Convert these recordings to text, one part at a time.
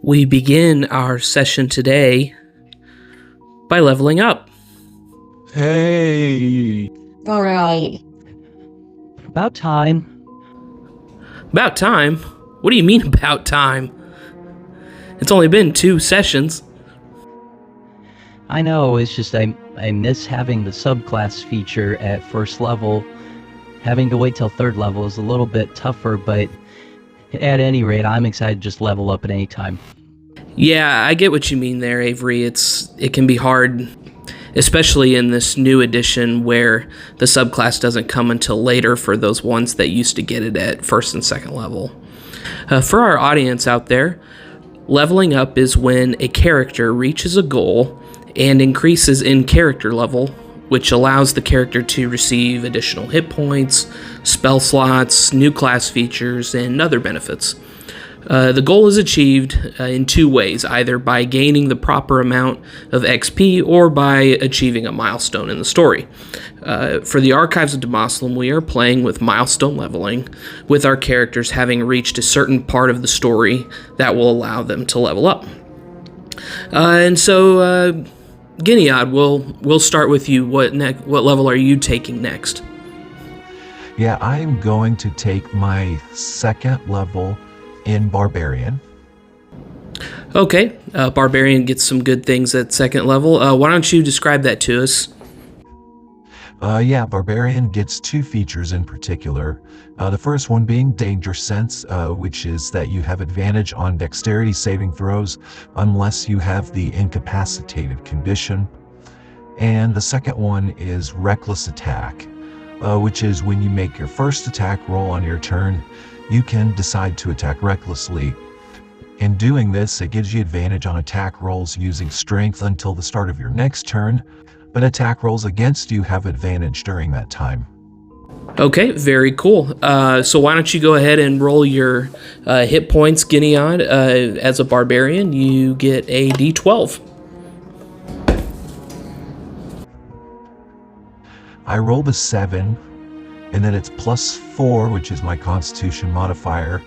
We begin our session today by leveling up. Hey! All right. About time. About time? What do you mean about time? It's only been 2 sessions. I know, it's just I miss having the subclass feature at first level. Having to wait till 3rd level is a little bit tougher, but at any rate, I'm excited to just level up at any time. Yeah, I get what you mean there, Avery. It can be hard, especially in this new edition where the subclass doesn't come until later for those ones that used to get it at 1st and 2nd level. For our audience out there, leveling up is when a character reaches a goal and increases in character level, which allows the character to receive additional hit points, spell slots, new class features, and other benefits. The goal is achieved in 2 ways, either by gaining the proper amount of XP or by achieving a milestone in the story. For the Archives of Domaselum, we are playing with milestone leveling, with our characters having reached a certain part of the story that will allow them to level up. And so, Gineod, we'll start with you. What level are you taking next? Yeah, I'm going to take my 2nd level in Barbarian. Okay, Barbarian gets some good things at 2nd level. Why don't you describe that to us? Yeah, Barbarian gets 2 features in particular. The first one being Danger Sense, which is that you have advantage on dexterity saving throws unless you have the incapacitated condition. And the second one is Reckless Attack, which is when you make your first attack roll on your turn, you can decide to attack recklessly. In doing this, it gives you advantage on attack rolls using strength until the start of your next turn, but attack rolls against you have advantage during that time. Okay, very cool. So why don't you go ahead and roll your hit points, Gineod. As a Barbarian, you get a D12. I rolled a 7, and then it's +4, which is my Constitution modifier.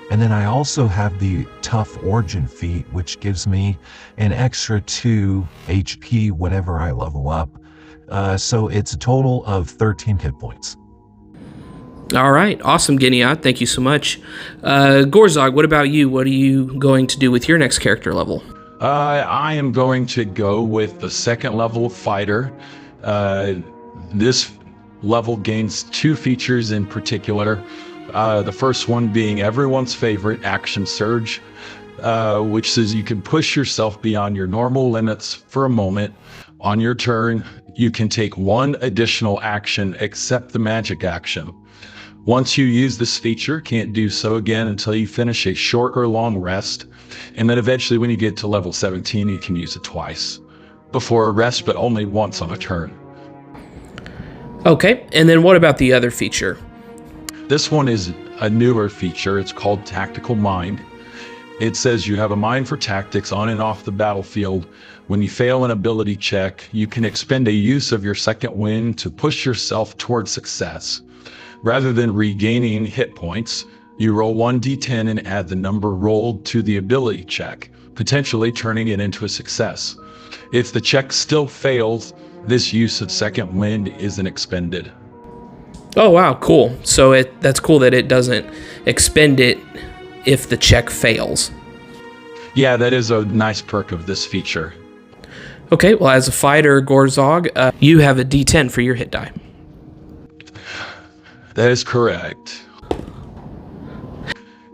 And then I also have the Tough Origin feat, which gives me an extra 2 HP whenever I level up. So it's a total of 13 hit points. All right, awesome, Gineod. Thank you so much. Gorzog, what about you? What are you going to do with your next character level? I am going to go with the 2nd level fighter. This level gains 2 features in particular. The first one being everyone's favorite, Action Surge, which says you can push yourself beyond your normal limits for a moment. On your turn, you can take 1 additional action except the magic action. Once you use this feature, can't do so again until you finish a short or long rest. And then eventually when you get to level 17, you can use it twice before a rest, but only once on a turn. Okay, and then what about the other feature? This one is a newer feature. It's called Tactical Mind. It says you have a mind for tactics on and off the battlefield. When you fail an ability check, you can expend a use of your 2nd wind to push yourself towards success. Rather than regaining hit points, you roll 1d10 and add the number rolled to the ability check, potentially turning it into a success. If the check still fails, this use of 2nd wind isn't expended. Oh, wow, cool. So that's cool that it doesn't expend it if the check fails. Yeah, that is a nice perk of this feature. Okay, well, as a fighter, Gorzog, you have a D10 for your hit die. That is correct.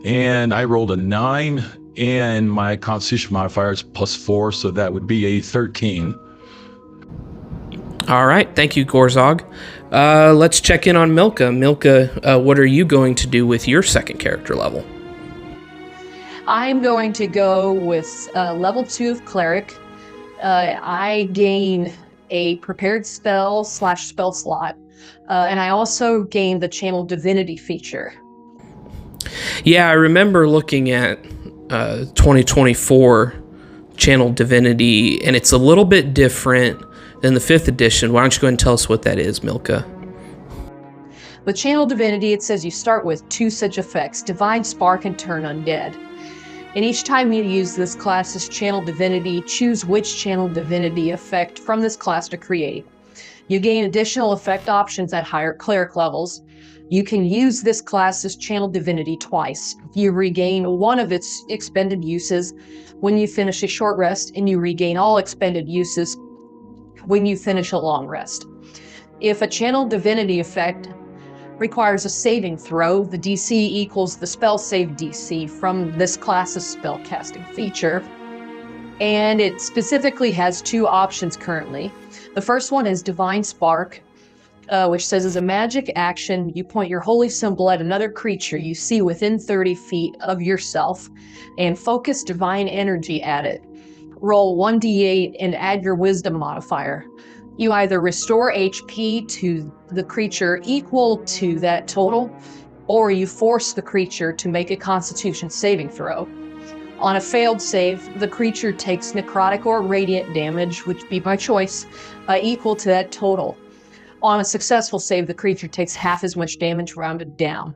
And I rolled a 9, and my Constitution modifier is +4, so that would be a 13. All right, thank you, Gorzog. Let's check in on Milcha. Milcha, what are you going to do with your 2nd character level? I'm going to go with level 2 of Cleric. I gain a prepared spell / spell slot, and I also gain the Channel Divinity feature. Yeah, I remember looking at 2024 Channel Divinity, and it's a little bit different than the 5th edition. Why don't you go ahead and tell us what that is, Milcha? With Channel Divinity, it says you start with 2 such effects, Divine Spark and Turn Undead. And each time you use this class's channel divinity, choose which channel divinity effect from this class to create. You gain additional effect options at higher cleric levels. You can use this class's channel divinity twice. You regain one of its expended uses when you finish a short rest, and you regain all expended uses when you finish a long rest. If a channel divinity effect requires a saving throw, the DC equals the spell save DC from this class's spellcasting feature. And it specifically has two options currently. The first one is Divine Spark, which says as a magic action, you point your holy symbol at another creature you see within 30 feet of yourself and focus divine energy at it. Roll 1d8 and add your wisdom modifier. You either restore HP to the creature equal to that total, or you force the creature to make a Constitution saving throw. On a failed save, the creature takes necrotic or radiant damage, which be my choice, equal to that total. On a successful save, the creature takes half as much damage rounded down.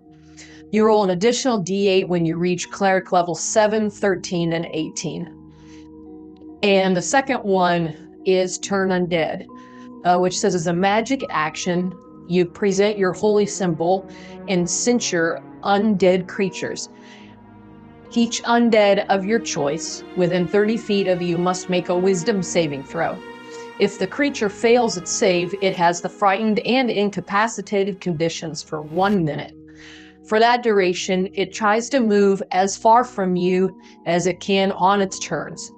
You roll an additional d8 when you reach cleric level 7, 13, and 18. And the second one is Turn Undead, which says as a magic action, you present your holy symbol and censure undead creatures. Each undead of your choice within 30 feet of you must make a wisdom saving throw. If the creature fails its save, it has the frightened and incapacitated conditions for 1 minute. For that duration, it tries to move as far from you as it can on its turns.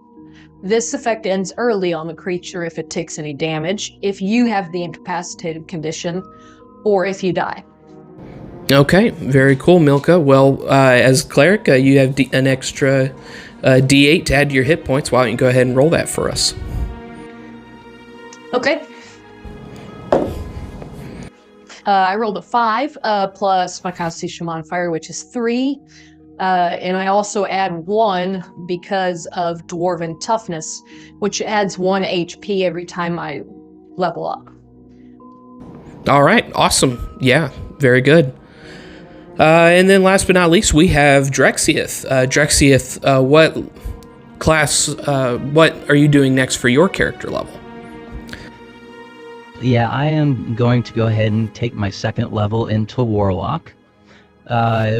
This effect ends early on the creature if it takes any damage, if you have the incapacitated condition, or if you die. Okay, very cool, Milcha. Well, as Cleric, you have an extra D8 to add to your hit points. Why don't you go ahead and roll that for us? Okay. I rolled a 5 plus my Constitution modifier, which is 3. And I also add 1 because of Dwarven Toughness, which adds 1 HP every time I level up. All right, awesome. Yeah, very good. And then last but not least, we have Drexiath. Drexiath, what class, what are you doing next for your character level? Yeah, I am going to go ahead and take my second level into Warlock.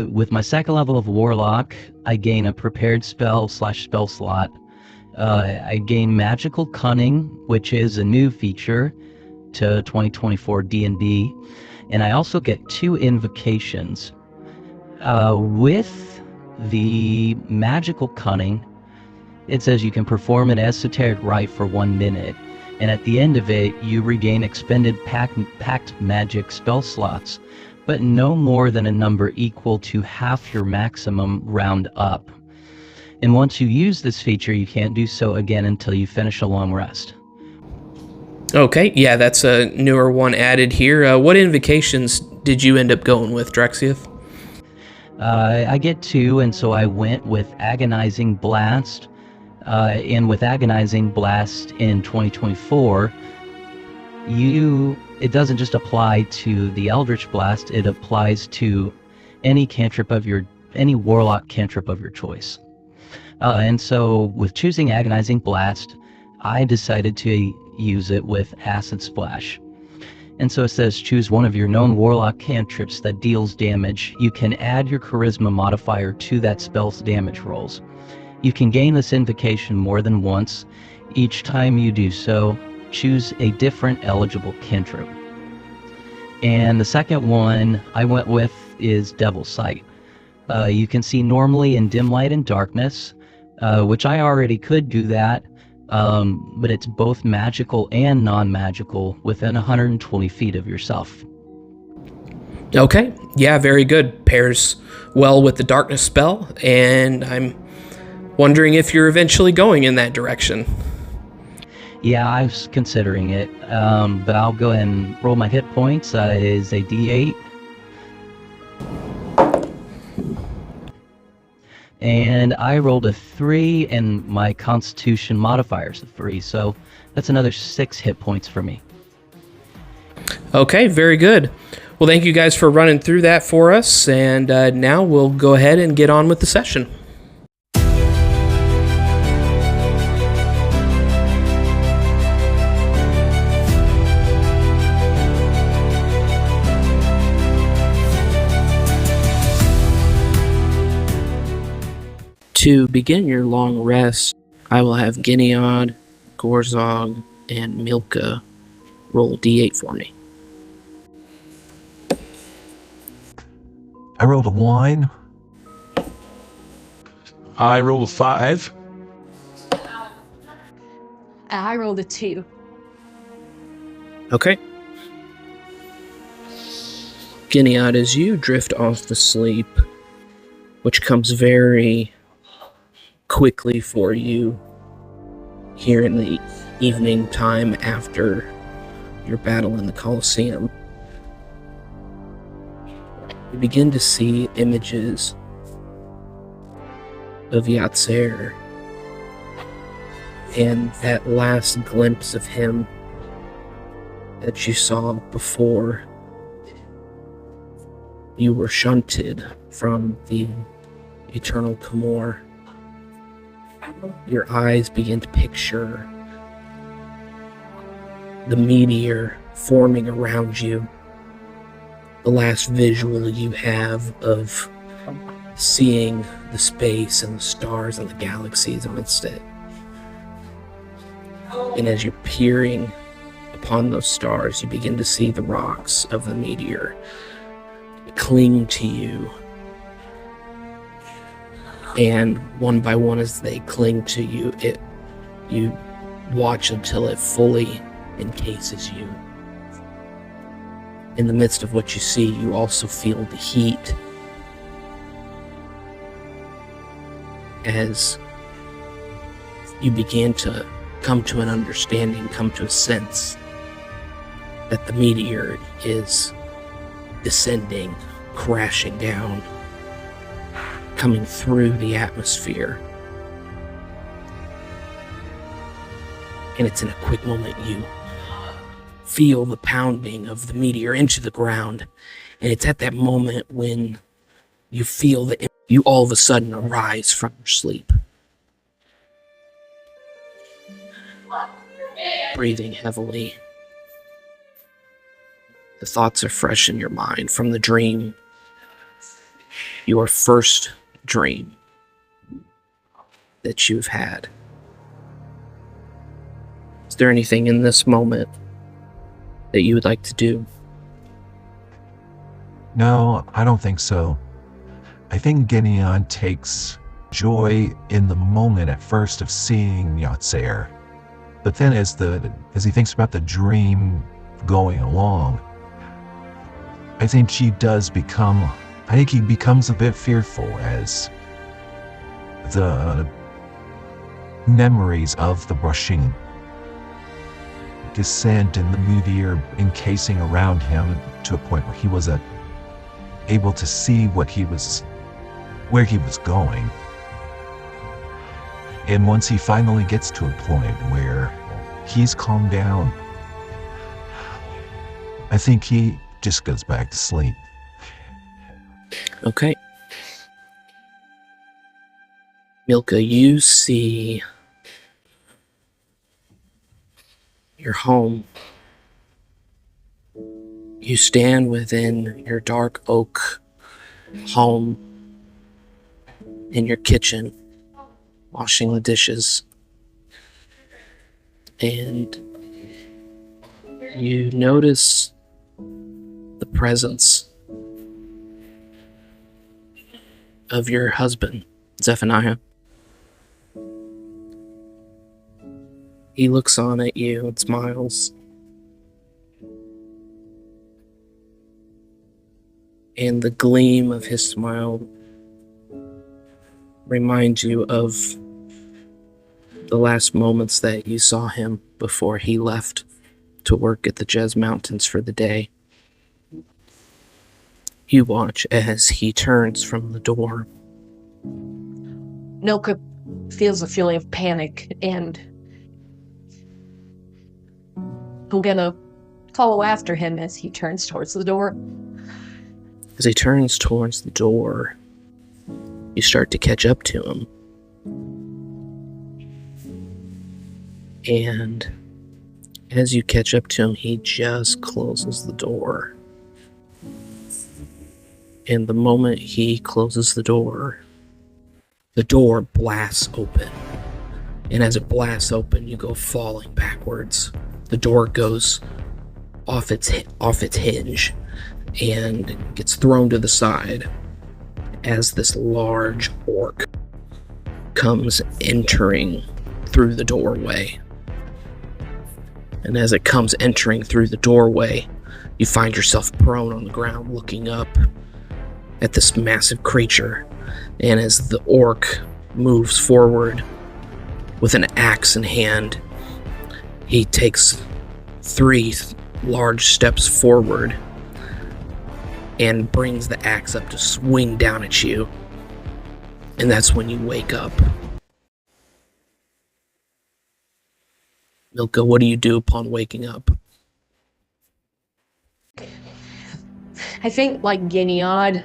With my second level of Warlock, I gain a prepared spell/spell slot. I gain Magical Cunning, which is a new feature to 2024 D&D, and I also get 2 invocations. With the Magical Cunning, it says you can perform an esoteric rite for 1 minute, and at the end of it, you regain expended packed magic spell slots, but no more than a number equal to half your maximum round up. And once you use this feature, you can't do so again until you finish a long rest. Okay, yeah, that's a newer one added here. What invocations did you end up going with, Drexiath? I get 2, and so I went with Agonizing Blast. And with Agonizing Blast in 2024, it doesn't just apply to the Eldritch Blast, it applies to any Warlock cantrip of your choice. And so with choosing Agonizing Blast, I decided to use it with Acid Splash. And so it says choose one of your known Warlock cantrips that deals damage. You can add your Charisma modifier to that spell's damage rolls. You can gain this invocation more than once. Each time you do so, choose a different eligible cantrip. And the second one I went with is Devil's Sight. You can see normally in dim light and darkness, which I already could do that, but it's both magical and non-magical within 120 feet of yourself. Okay, yeah, very good. Pairs well with the darkness spell, and I'm wondering if you're eventually going in that direction. Yeah, I was considering it, but I'll go ahead and roll my hit points. It is a D8. And I rolled a 3, and my Constitution modifier is a 3, so that's another 6 hit points for me. Okay, very good. Well, thank you guys for running through that for us, and now we'll go ahead and get on with the session. To begin your long rest, I will have Gineod, Gorzog, and Milcha roll d8 for me. I rolled a 1. I roll a 5. I rolled a 2. Okay. Gineod, as you drift off to sleep, which comes very quickly for you here in the evening time after your battle in the Coliseum, you begin to see images of Yatzer and that last glimpse of him that you saw before you were shunted from the Eternal Comor. Your eyes begin to picture the meteor forming around you. The last visual you have of seeing the space and the stars and the galaxies amidst it. And as you're peering upon those stars, you begin to see the rocks of the meteor cling to you. And one by one, as they cling to you, you watch until it fully encases you. In the midst of what you see, you also feel the heat as you begin to come to an understanding, come to a sense that the meteor is descending, crashing down, coming through the atmosphere. And it's in a quick moment you feel the pounding of the meteor into the ground. And it's at that moment when you feel that you all of a sudden arise from your sleep. Breathing heavily. The thoughts are fresh in your mind from the dream. Your first dream that you've had. Is there anything in this moment that you would like to do? No, I don't think so. I think Gineod takes joy in the moment at first of seeing Yatzer. But then as he thinks about the dream going along, I think he becomes a bit fearful as the memories of the brushing descent and the meteor encasing around him to a point where he was able to see where he was going. And once he finally gets to a point where he's calmed down, I think he just goes back to sleep. Okay. Milcha, you see your home. You stand within your dark oak home in your kitchen, washing the dishes. And you notice the presence of your husband, Zephaniah. He looks on at you and smiles. And the gleam of his smile reminds you of the last moments that you saw him before he left to work at the Jez Mountains for the day. You watch as he turns from the door. Milcha feels a feeling of panic, and I'm gonna follow after him as he turns towards the door. As he turns towards the door, you start to catch up to him. And as you catch up to him, he just closes the door. And the moment he closes the door, The door blasts open, and as it blasts open, you go falling backwards. The door goes off its hinge and gets thrown to the side as this large orc comes entering through the doorway. And as it comes entering through the doorway, you find yourself prone on the ground looking up at this massive creature. And as the orc moves forward with an axe in hand, he takes 3 large steps forward and brings the axe up to swing down at you. And that's when you wake up. Milcha, what do you do upon waking up? I think, like Gineod,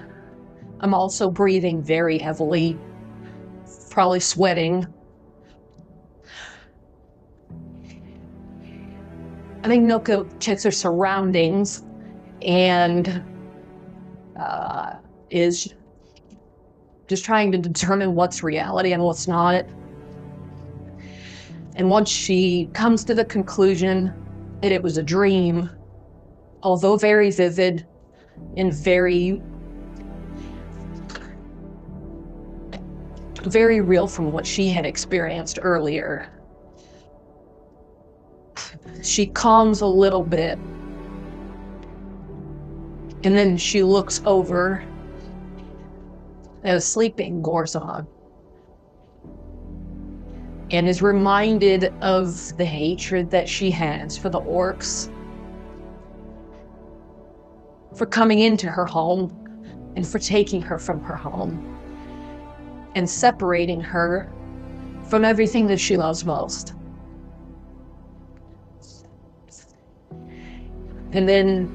I'm also breathing very heavily, probably sweating. I think Milcha checks her surroundings and is just trying to determine what's reality and what's not. And once she comes to the conclusion that it was a dream, although very vivid and very real from what she had experienced earlier, she calms a little bit. And then she looks over at a sleeping Gorzog and is reminded of the hatred that she has for the orcs, for coming into her home and for taking her from her home and separating her from everything that she loves most. And then,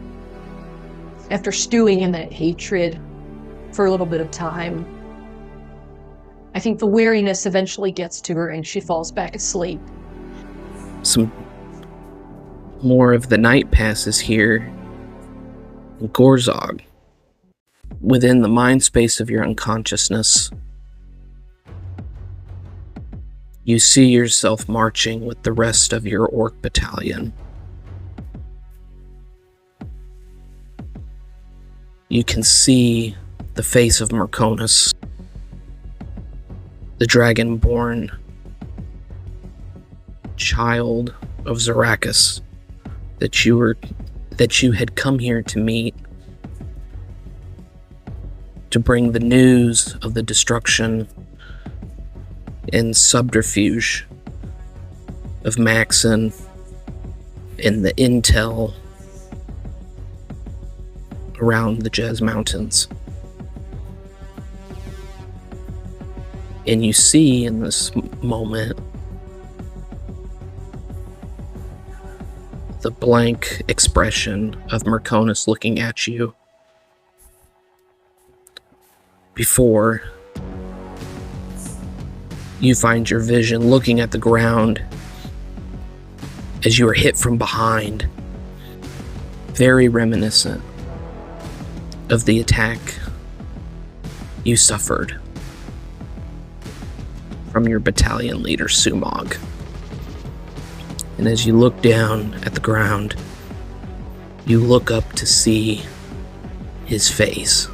after stewing in that hatred for a little bit of time, I think the weariness eventually gets to her and she falls back asleep. Some more of the night passes here in Gorzog. Within the mind space of your unconsciousness, you see yourself marching with the rest of your orc battalion. You can see the face of Merconus, the dragonborn child of Zorakus that you had come here to meet, to bring the news of the destruction and subterfuge of Maxon and the intel around the Jez Mountains. And you see in this moment the blank expression of Merconus looking at you before you find your vision looking at the ground as you are hit from behind, very reminiscent of the attack you suffered from your battalion leader, Sumog. And as you look down at the ground, you look up to see his face.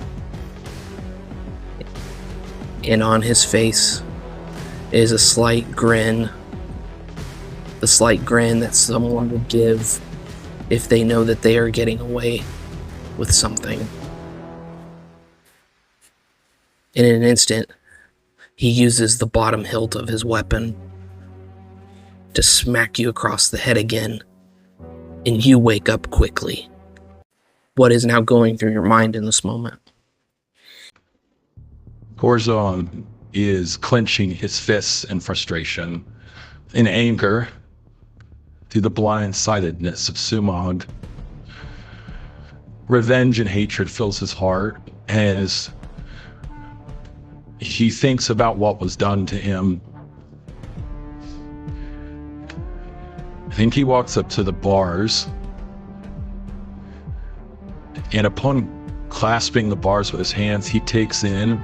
And on his face is a slight grin, the slight grin that someone would give if they know that they are getting away with something. In an instant, he uses the bottom hilt of his weapon to smack you across the head again, and you wake up quickly. What is now going through your mind in this moment? Gorzog is clenching his fists in frustration, in anger, to the blindsidedness of Sumog. Revenge and hatred fills his heart as he thinks about what was done to him. I think he walks up to the bars, and upon clasping the bars with his hands, he takes in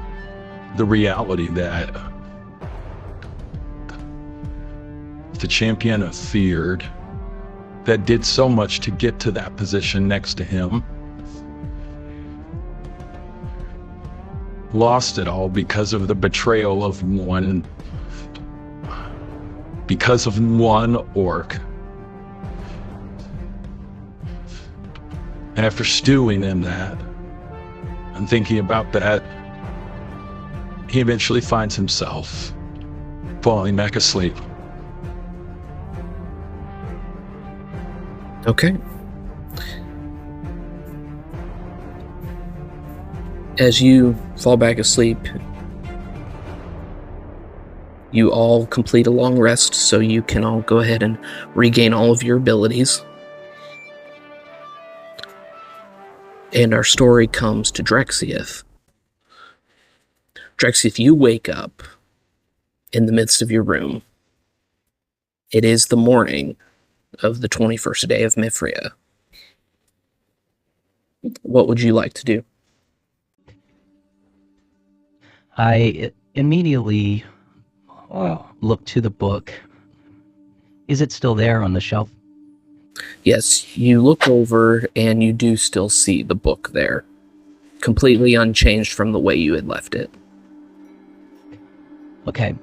the reality that the champion feared, that did so much to get to that position next to him, lost it all because of the betrayal of one orc. And after stewing in that and thinking about that, he eventually finds himself falling back asleep. Okay. As you fall back asleep, you all complete a long rest, so you can all go ahead and regain all of your abilities. And our story comes to Drexiath. Drexiath, you wake up in the midst of your room. It is the morning of the 21st day of Miphrea. What would you like to do? I immediately look to the book. Is it still there on the shelf? Yes, you look over and you do still see the book there, completely unchanged from the way you had left it. Okay.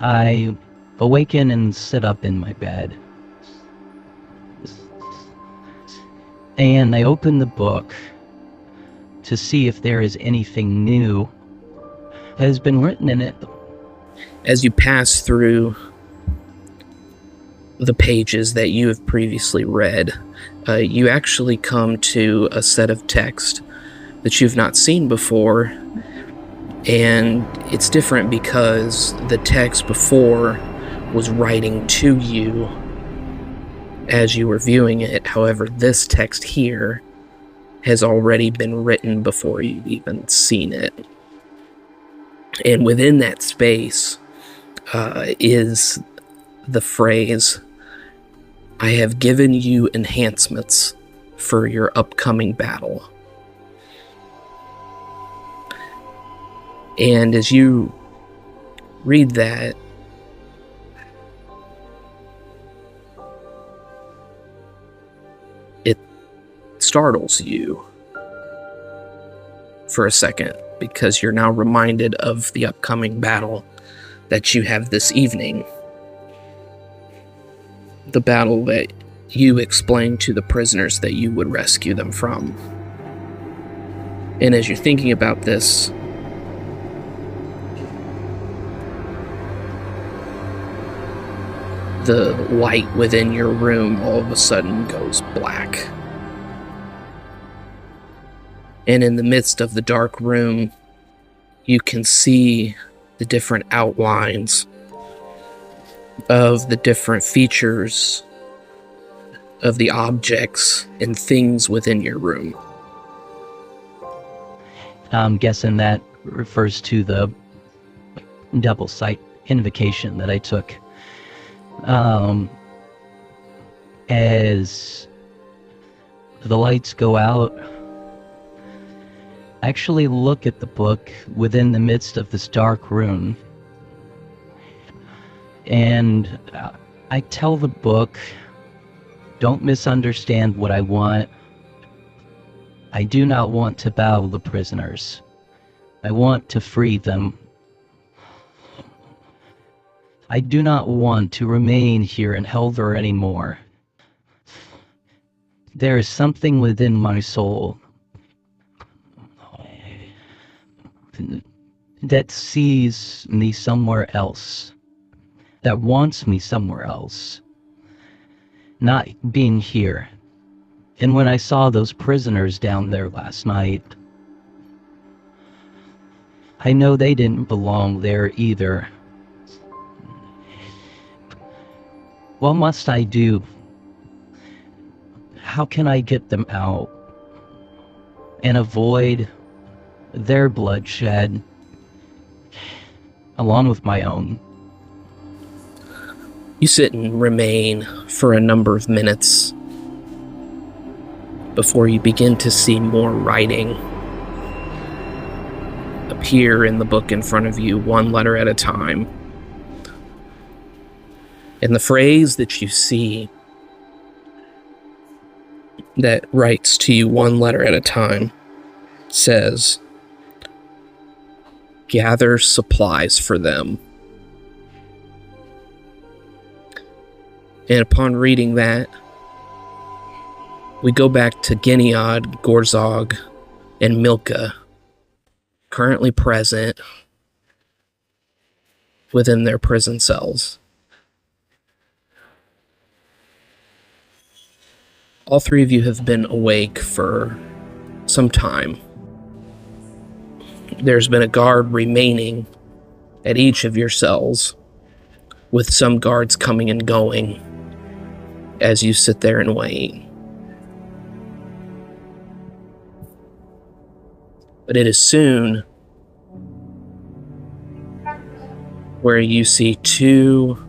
I awaken and sit up in my bed. And I open the book to see if there is anything new that has been written in it. As you pass through the pages that you have previously read, you actually come to a set of text that you've not seen before, and it's different because the text before was writing to you as you were viewing it. However, this text here has already been written before you've even seen it. And within that space is the phrase, "I have given you enhancements for your upcoming battle." And as you read that, it startles you for a second, because you're now reminded of the upcoming battle that you have this evening. The battle that you explained to the prisoners that you would rescue them from. And as you're thinking about this, the light within your room all of a sudden goes black. And in the midst of the dark room, you can see the different outlines of the different features of the objects and things within your room. I'm guessing that refers to the double sight invocation that I took. As the lights go out, I actually look at the book within the midst of this dark room, and I tell the book, don't misunderstand what I want. I do not want to battle the prisoners. I want to free them. I do not want to remain here in Helver anymore. There is something within my soul that sees me somewhere else, that wants me somewhere else, not being here. And when I saw those prisoners down there last night, I know they didn't belong there either. What must I do? How can I get them out and avoid their bloodshed along with my own? You sit and remain for a number of minutes before you begin to see more writing appear in the book in front of you, one letter at a time. And the phrase that you see that writes to you one letter at a time says, "Gather supplies for them." And upon reading that, we go back to Gineod, Gorzog, and Milcha, currently present within their prison cells. All three of you have been awake for some time. There's been a guard remaining at each of your cells, with some guards coming and going as you sit there and wait. But it is soon where you see two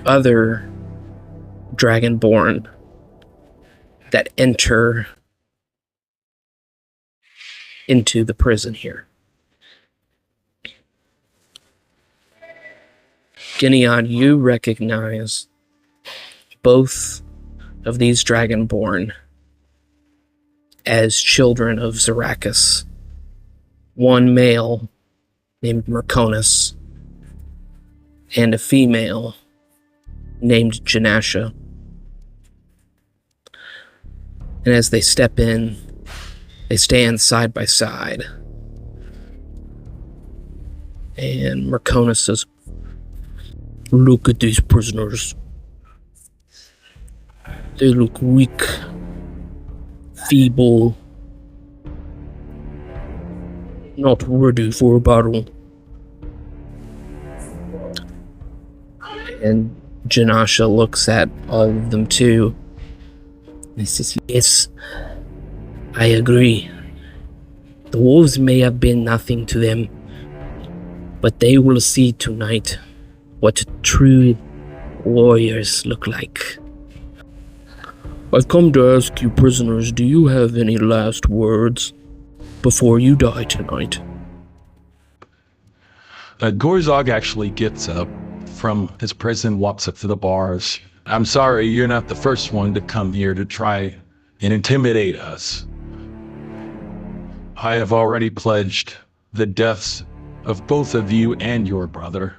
other Dragonborn that enter into the prison here. Gineod, you recognize both of these Dragonborn as children of Zorakus. One male named Merconus, and a female named Janasha. And as they step in, they stand side by side. And Merconus says, "Look at these prisoners. They look weak, feeble, not ready for a battle." And Janasha looks at all of them too. He says, "Yes, I agree. The wolves may have been nothing to them, but they will see tonight what true warriors look like." "I've come to ask you, prisoners, do you have any last words before you die tonight?" Gorzog actually gets up from his prison, walks up to the bars. "I'm sorry, you're not the first one to come here to try and intimidate us. I have already pledged the deaths of both of you and your brother."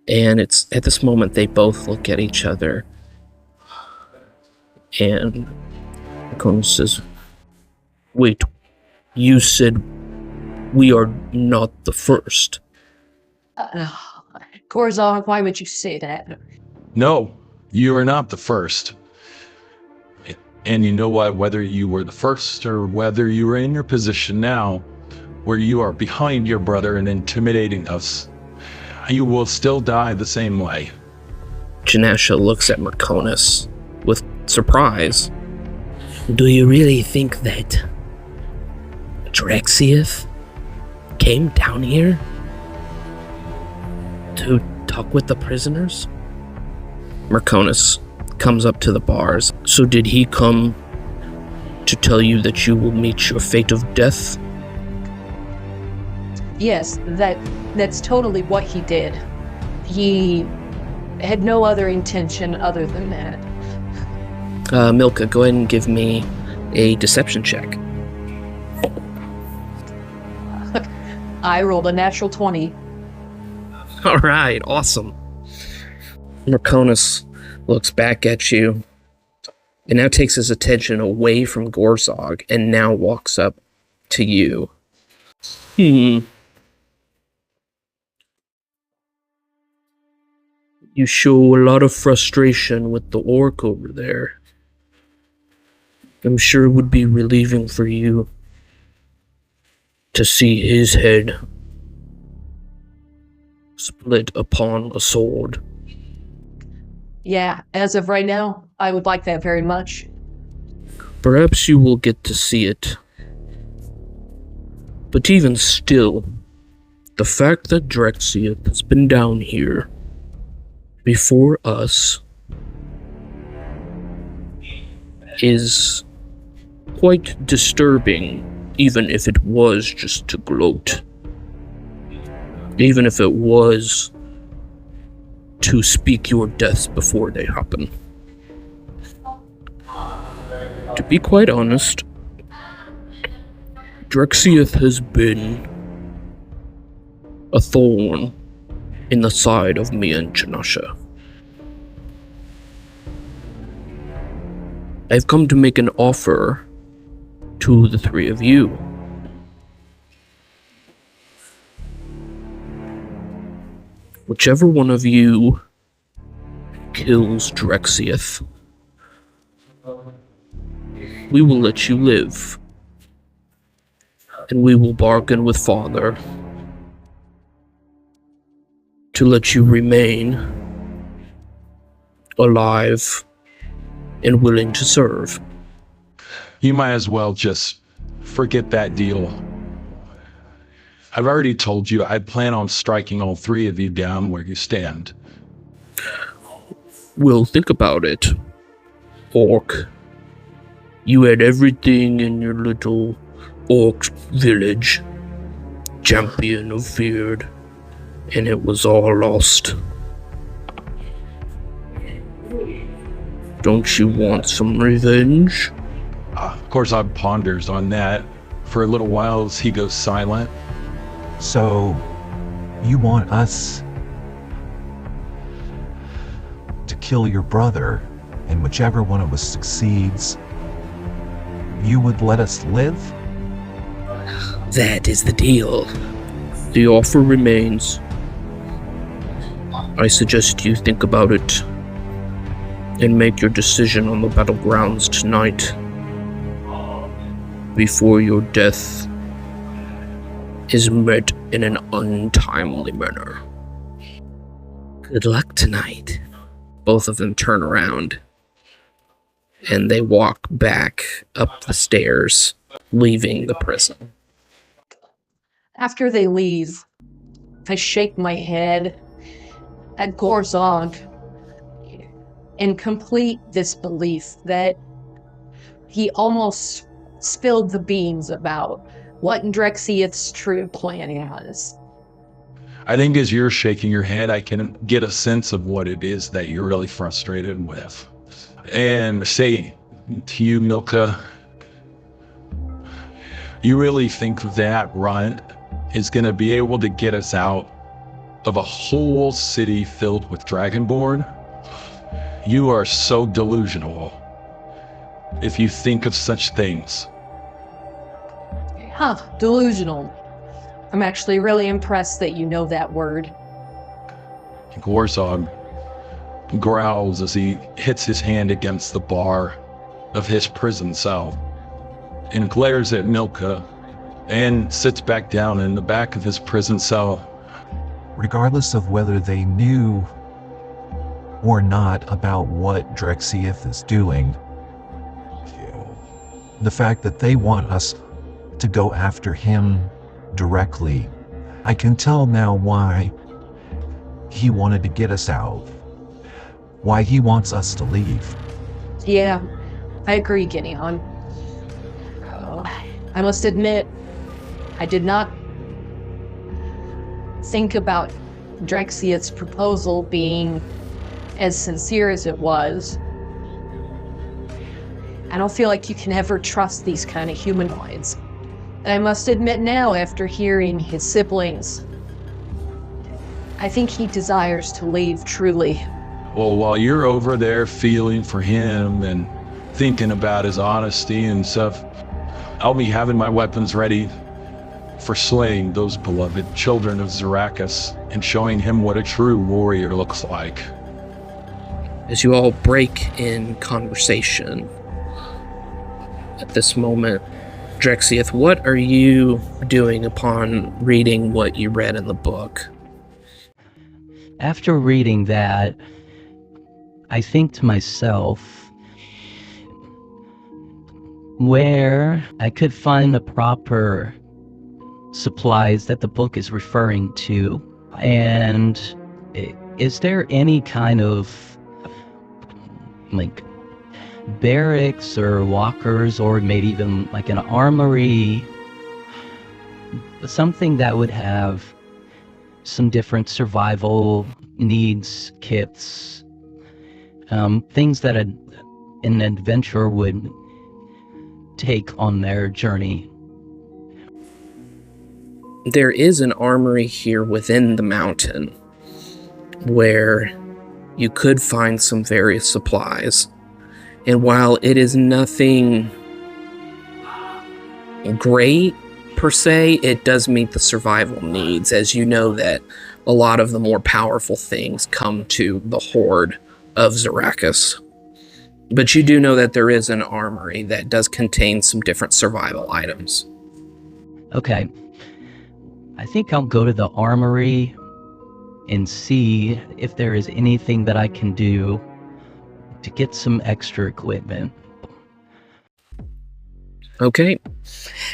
And it's at this moment they both look at each other. And Conan says, "Wait, you said we are not the first." Gorzog, why would you say that? No, you are not the first. And you know what? Whether you were the first or whether you are in your position now, where you are behind your brother and intimidating us, you will still die the same way. Janasha looks at Merconus with surprise. "Do you really think that Drexiath came down here to talk with the prisoners?" Merconus comes up to the bars. "So did he come to tell you that you will meet your fate of death?" Yes, that's totally what he did. He had no other intention other than that. Milcha, go ahead and give me a deception check. I rolled a natural 20. All right, awesome. Merconus looks back at you and now takes his attention away from Gorzog and now walks up to you. You show a lot of frustration with the orc over there. I'm sure it would be relieving for you to see his head split upon a sword. Yeah, as of right now, I would like that very much. Perhaps you will get to see it. But even still, the fact that Drexiath has been down here before us is quite disturbing, even if it was just to gloat. Even if it was to speak your deaths before they happen. To be quite honest, Drexiath has been a thorn in the side of me and Janasha. I've come to make an offer to the three of you. Whichever one of you kills Drexiath, we will let you live. And we will bargain with Father to let you remain alive and willing to serve. You might as well just forget that deal. I've already told you I plan on striking all three of you down where you stand. Well, think about it, Orc. You had everything in your little Orc village, champion of Feared, and it was all lost. Don't you want some revenge? Of course, I ponders on that for a little while as he goes silent. So, you want us to kill your brother, and whichever one of us succeeds, you would let us live? That is the deal. The offer remains. I suggest you think about it and make your decision on the battlegrounds tonight before your death is met in an untimely manner. Good luck tonight. Both of them turn around and they walk back up the stairs, leaving the prison. After they leave, I shake my head at Gorzog in complete disbelief that he almost spilled the beans about what Drexiath's true plan is. I think as you're shaking your head, I can get a sense of what it is that you're really frustrated with. And say to you, Milcha, you really think that run is going to be able to get us out of a whole city filled with Dragonborn? You are so delusional if you think of such things. Huh, delusional. I'm actually really impressed that you know that word. Gorzog growls as he hits his hand against the bar of his prison cell and glares at Milcha and sits back down in the back of his prison cell. Regardless of whether they knew or not about what Drexiath is doing, the fact that they want us to go after him directly, I can tell now why he wanted to get us out, why he wants us to leave. Yeah, I agree, Gineod. I must admit, I did not think about Drexiath's proposal being as sincere as it was. I don't feel like you can ever trust these kind of humanoids. And I must admit now, after hearing his siblings, I think he desires to leave, truly. Well, while you're over there feeling for him and thinking about his honesty and stuff, I'll be having my weapons ready for slaying those beloved children of Zorakus and showing him what a true warrior looks like. As you all break in conversation at this moment, Drexiath, what are you doing upon reading what you read in the book? After reading that, I think to myself, where I could find the proper supplies that the book is referring to, and is there any kind of like barracks or walkers or maybe even like an armory, something that would have some different survival needs, kits, things that an adventurer would take on their journey. There is an armory here within the mountain where you could find some various supplies. And while it is nothing great per se, it does meet the survival needs, as you know that a lot of the more powerful things come to the horde of Zorakus. But you do know that there is an armory that does contain some different survival items. Okay. I think I'll go to the armory and see if there is anything that I can do to get some extra equipment. Okay.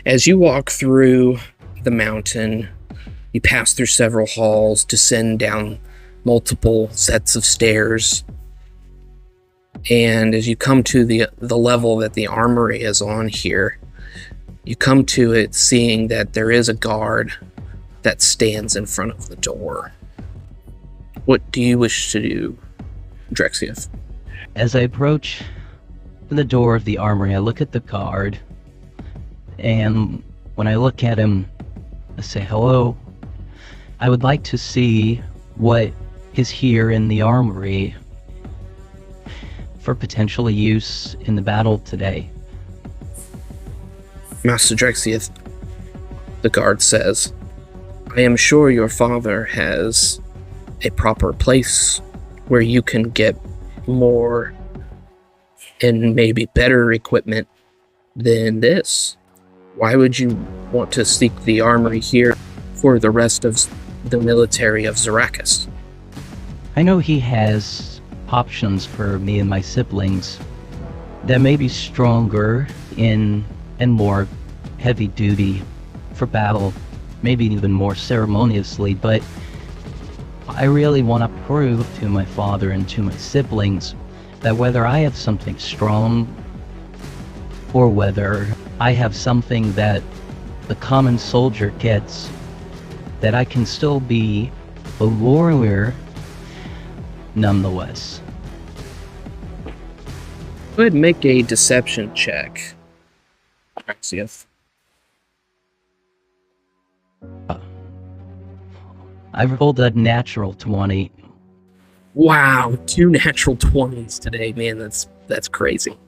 As you walk through the mountain, you pass through several halls, descend down multiple sets of stairs, and as you come to the level that the armory is on here, you come to it seeing that there is a guard that stands in front of the door. What do you wish to do, Drexiath? As I approach the door of the armory, I look at the guard, and when I look at him, I say, "Hello, I would like to see what is here in the armory for potential use in the battle today." Master Drexiath, the guard says, "I am sure your father has a proper place where you can get more and maybe better equipment than this. Why would you want to seek the armory here for the rest of the military of Zorakus?" I know he has options for me and my siblings that may be stronger and more heavy duty for battle, maybe even more ceremoniously, but I really want to prove to my father and to my siblings that whether I have something strong or whether I have something that the common soldier gets, that I can still be a warrior nonetheless. Go ahead and make a deception check, Drexiath. I rolled a natural 20. Wow, 2 natural 20s today, man. That's crazy.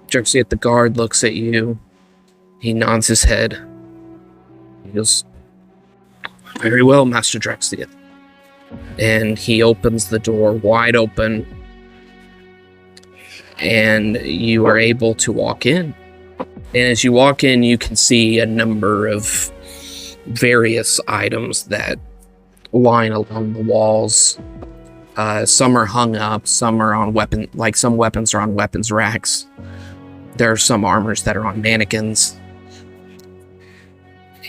Drexiath, the guard, looks at you. He nods his head. He goes, "Very well, Master Drexiath." And he opens the door wide open, and you are able to walk in. And as you walk in, you can see a number of various items that line along the walls. Some are hung up, some are on some weapons are on weapons racks. There are some armors that are on mannequins.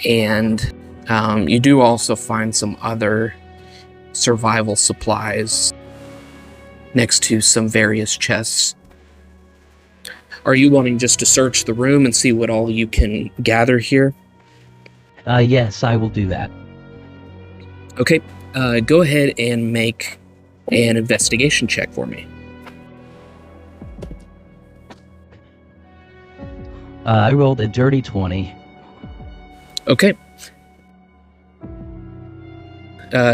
And you do also find some other survival supplies next to some various chests. Are you wanting just to search the room and see what all you can gather here? Yes, I will do that. Okay, go ahead and make an investigation check for me. I rolled a dirty 20. Okay.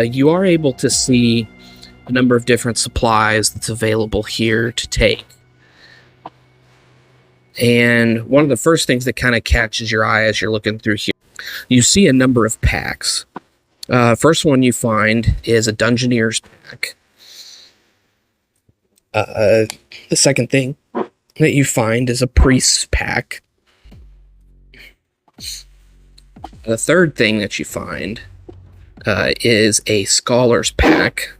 You are able to see a number of different supplies that's available here to take. And one of the first things that kind of catches your eye as you're looking through here, you see a number of packs. First one you find is a Dungeoneer's pack. The second thing that you find is a Priest's pack. The third thing that you find is a Scholar's pack.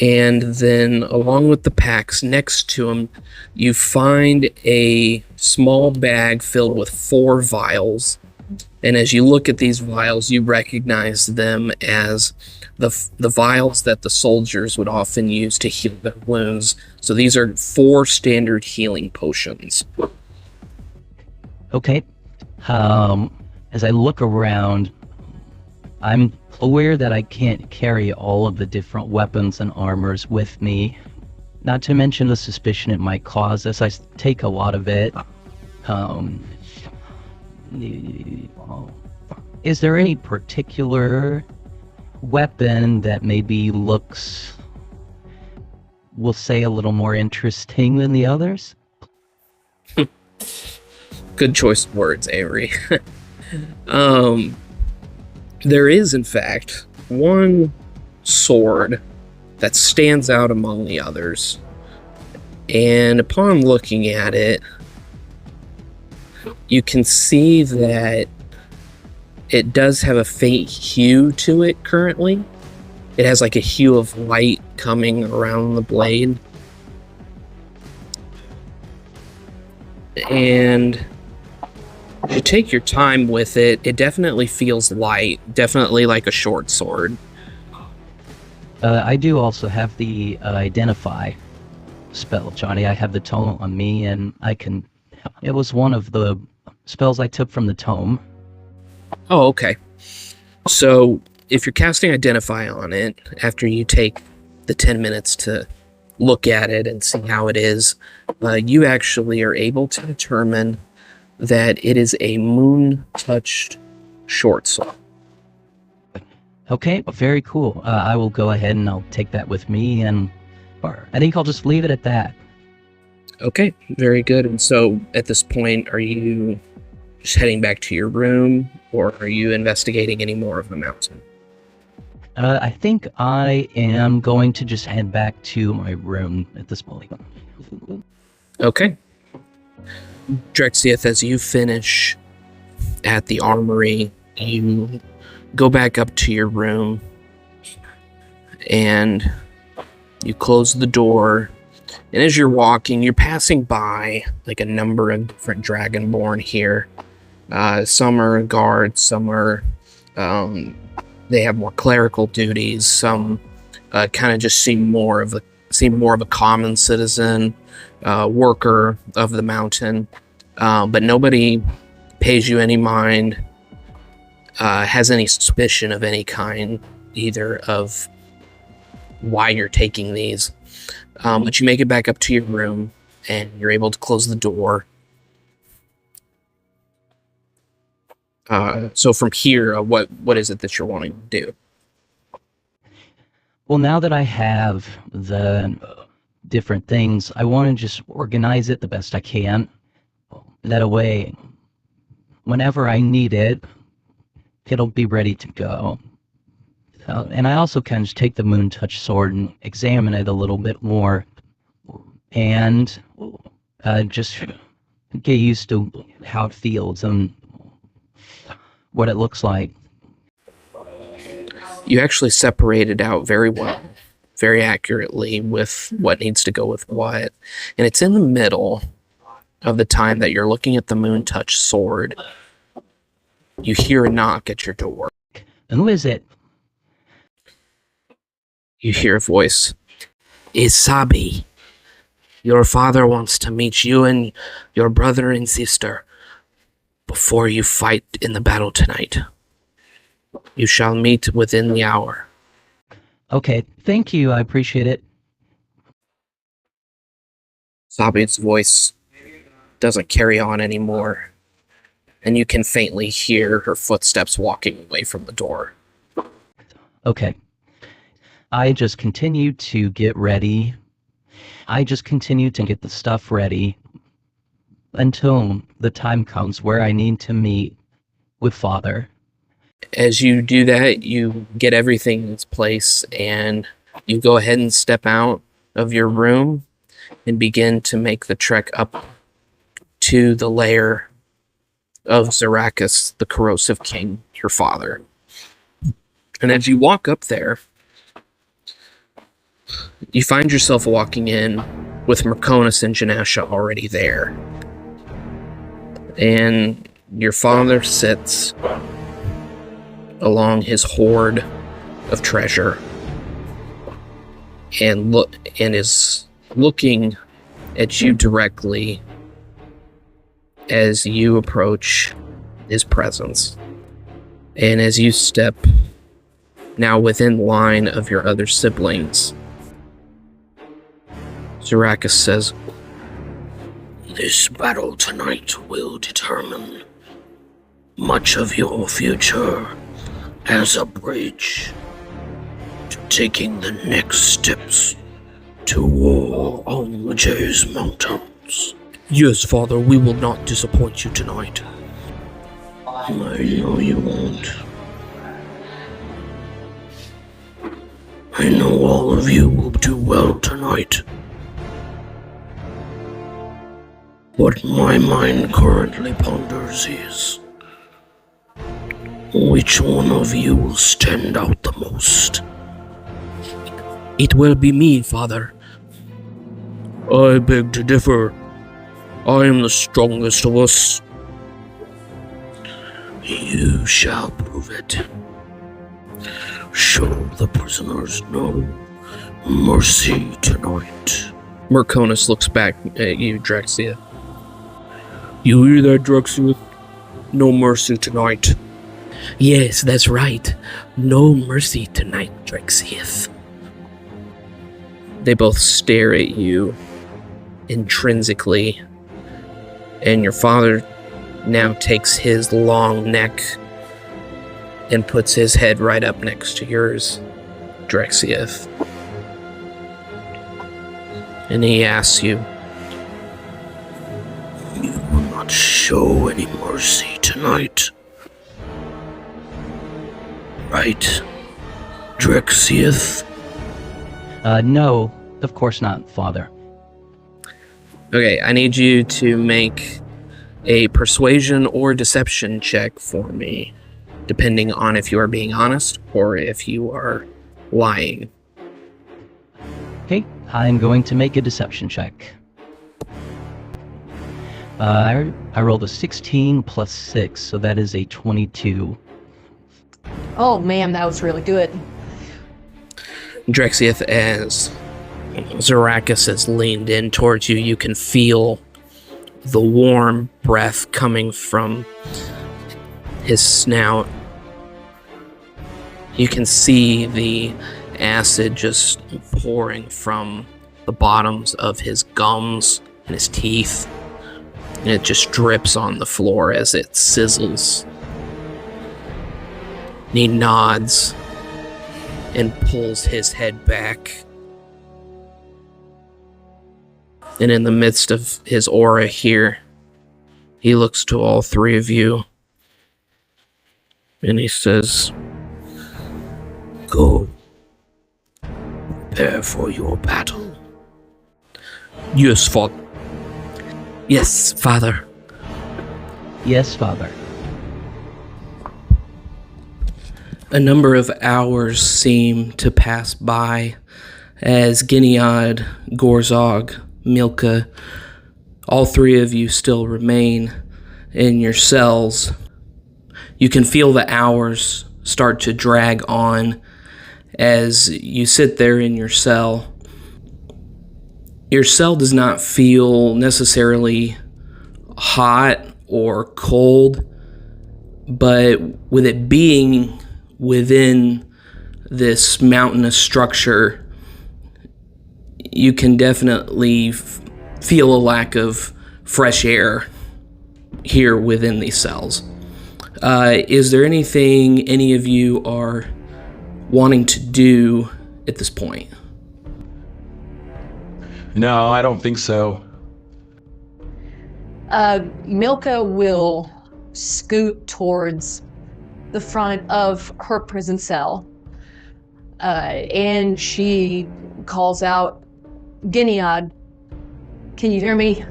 And then along with the packs next to them, you find a small bag filled with 4 vials. And as you look at these vials, you recognize them as the vials that the soldiers would often use to heal their wounds. So these are 4 standard healing potions. Okay. As I look around, I'm aware that I can't carry all of the different weapons and armors with me. Not to mention the suspicion it might cause as I take a lot of it. Is there any particular weapon that maybe looks, we'll say, a little more interesting than the others? Good choice of words, Avery. There is, in fact, one sword that stands out among the others. And upon looking at it, you can see that it does have a faint hue to it currently. It has like a hue of light coming around the blade. And if you take your time with it, it definitely feels light. Definitely like a short sword. I do also have the identify spell, Johnny. I have the tome on me, and I can... It was one of the spells I took from the tome. Oh, okay. So, if you're casting Identify on it, after you take the 10 minutes to look at it and see how it is, you actually are able to determine that it is a moon-touched short sword. Okay, very cool. I will go ahead and I'll take that with me, and I think I'll just leave it at that. Okay, very good. And so, at this point, are you just heading back to your room, or are you investigating any more of the mountain? I think I am going to just head back to my room at this point. Okay. Drexiath, as you finish at the armory, you go back up to your room and you close the door. And as you're walking, you're passing by like a number of different Dragonborn here. Some are guards, some are they have more clerical duties. Some kind of just seem more of a common citizen, worker of the mountain. But nobody pays you any mind, has any suspicion of any kind, either of why you're taking these. But you make it back up to your room, and you're able to close the door. So from here, what is it that you're wanting to do? Well, now that I have the different things, I want to just organize it the best I can. That way, whenever I need it, it'll be ready to go. And I also can just take the Moon Touch sword and examine it a little bit more, and just get used to how it feels and what it looks like. You actually separate it out very well, very accurately with what needs to go with what. And it's in the middle of the time that you're looking at the Moon Touch sword. You hear a knock at your door. And who is it? You hear a voice. Isabi, your father wants to meet you and your brother and sister before you fight in the battle tonight. You shall meet within the hour. Okay, thank you, I appreciate it. Sabi's voice doesn't carry on anymore, and you can faintly hear her footsteps walking away from the door. Okay. I just continue to get ready. I just continue to get the stuff ready until the time comes where I need to meet with Father. As you do that, you get everything in its place, and you go ahead and step out of your room and begin to make the trek up to the lair of Zorakus, the Corrosive King, your father. And as you walk up there, you find yourself walking in with Merconis and Janasha already there. And your father sits along his hoard of treasure and is looking at you directly as you approach his presence. And as you step now within line of your other siblings, Zorakus says, "This battle tonight will determine much of your future as a bridge to taking the next steps to war on the Jay's Mountains." "Yes, Father, we will not disappoint you tonight." "I know you won't. I know all of you will do well tonight. What my mind currently ponders is, which one of you will stand out the most?" "It will be me, Father." "I beg to differ. I am the strongest of us." "You shall prove it. Show the prisoners no mercy tonight." Merconus looks back at you, Drexiath. "You hear that, Drexiath? No mercy tonight." "Yes, that's right. No mercy tonight, Drexiath." They both stare at you intrinsically, and your father now takes his long neck and puts his head right up next to yours, Drexiath. And he asks you, "You will not show any mercy tonight, right, Drexiath?" No, of course not, Father. Okay, I need you to make a persuasion or deception check for me, depending on if you are being honest or if you are lying. Okay, I'm going to make a deception check. I rolled a 16 plus 6, so that is a 22. Oh man, that was really good. Drexiath, as Zorakus has leaned in towards you, you can feel the warm breath coming from his snout. You can see the acid just pouring from the bottoms of his gums and his teeth, and it just drips on the floor as it sizzles. And he nods and pulls his head back. And in the midst of his aura here, he looks to all three of you and he says, "Go. Prepare for your battle." "Yes, Father." "Yes, Father." Yes, Father. A number of hours seem to pass by as Gineod, Gorzog, Milcha, all three of you still remain in your cells. You can feel the hours start to drag on as you sit there in your cell. Your cell does not feel necessarily hot or cold, but with it being within this mountainous structure, you can definitely feel a lack of fresh air here within these cells. Is there anything any of you are wanting to do at this point? No, I don't think so. Milcha will scoot towards the front of her prison cell, and she calls out, "Gineod, can you hear me?"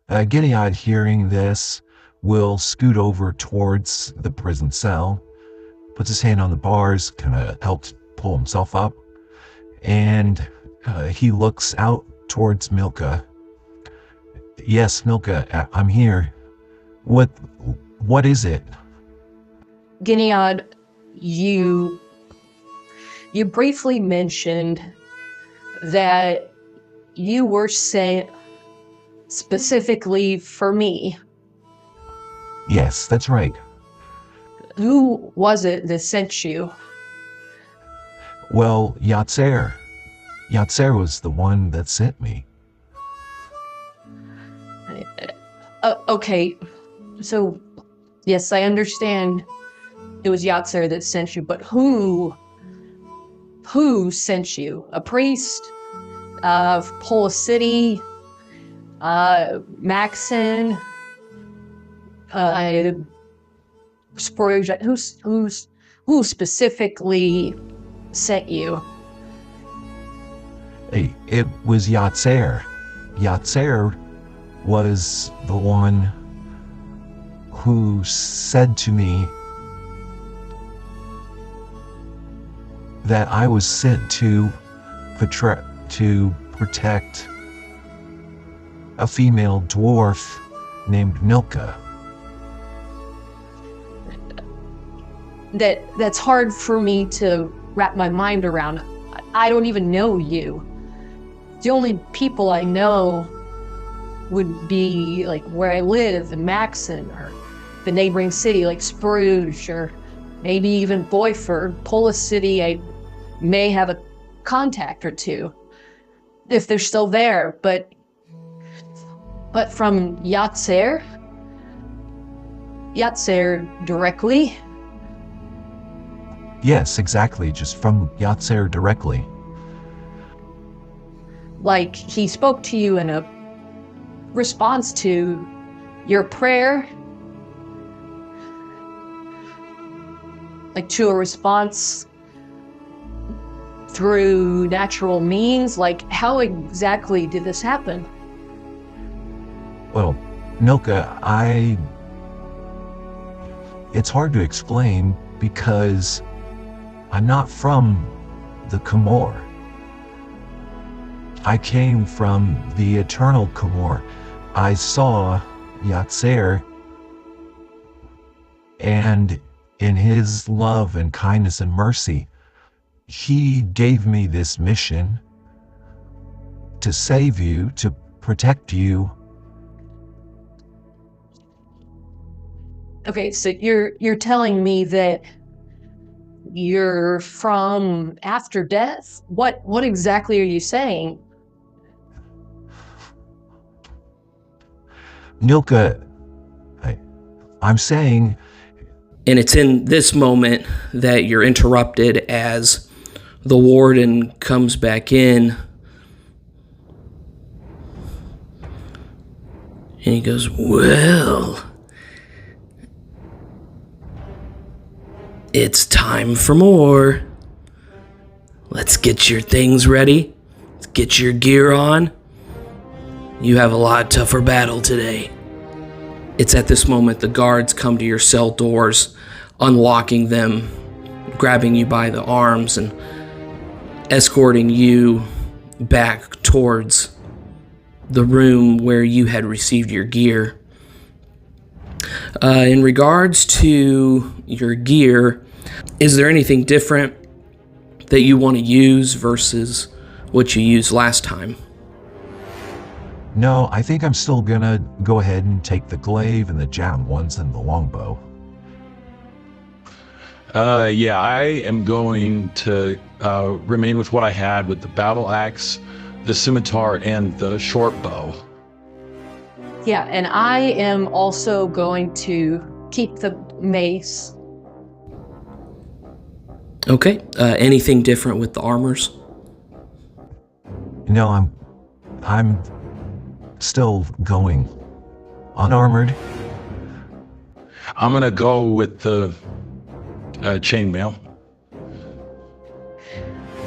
Gineod, hearing this, will scoot over towards the prison cell, puts his hand on the bars, kind of helps pull himself up, and he looks out towards Milcha. "Yes, Milcha, I'm here. What is it?" Gineod, you briefly mentioned that you were sent specifically for me. Yes, that's right. Who was it that sent you? Well, Yatzer. Yatzer was the one that sent me. Okay, so yes, I understand it was Yatzer that sent you, but who sent you? A priest? Pola City? Maxon? Who specifically sent you? Hey, it was Yatzer. Yatzer was the one who said to me that I was sent to protect a female dwarf named Milcha. That's hard for me to wrap my mind around. I don't even know you. The only people I know would be like where I live in Maxon or the neighboring city like Spruge or maybe even Boyford. Pola City, I may have a contact or two if they're still there, but from Yatzer directly? Yes, exactly, just from Yatzer directly. Like he spoke to you in a response to your prayer? Like to a response through natural means? Like how exactly did this happen? Well, Milcha, it's hard to explain because I'm not from the Comor. I came from the Eternal Comor. I saw Yatzer, and in his love and kindness and mercy, he gave me this mission to save you, to protect you. Okay, so you're telling me that you're from after death? What exactly are you saying? Milcha, I'm saying... And it's in this moment that you're interrupted as the warden comes back in. And he goes, "Well, it's time for more. Let's get your things ready. Let's get your gear on. You have a lot tougher battle today." It's at this moment the guards come to your cell doors, unlocking them, grabbing you by the arms, and escorting you back towards the room where you had received your gear. In regards to your gear, is there anything different that you want to use versus what you used last time? No, I think I'm still gonna go ahead and take the glaive and the jam ones and the longbow. Yeah, I am going to remain with what I had with the battle axe, the scimitar, and the short bow. Yeah, and I am also going to keep the mace. Okay. Anything different with the armors? No, I'm still going unarmored. I'm gonna go with the chainmail.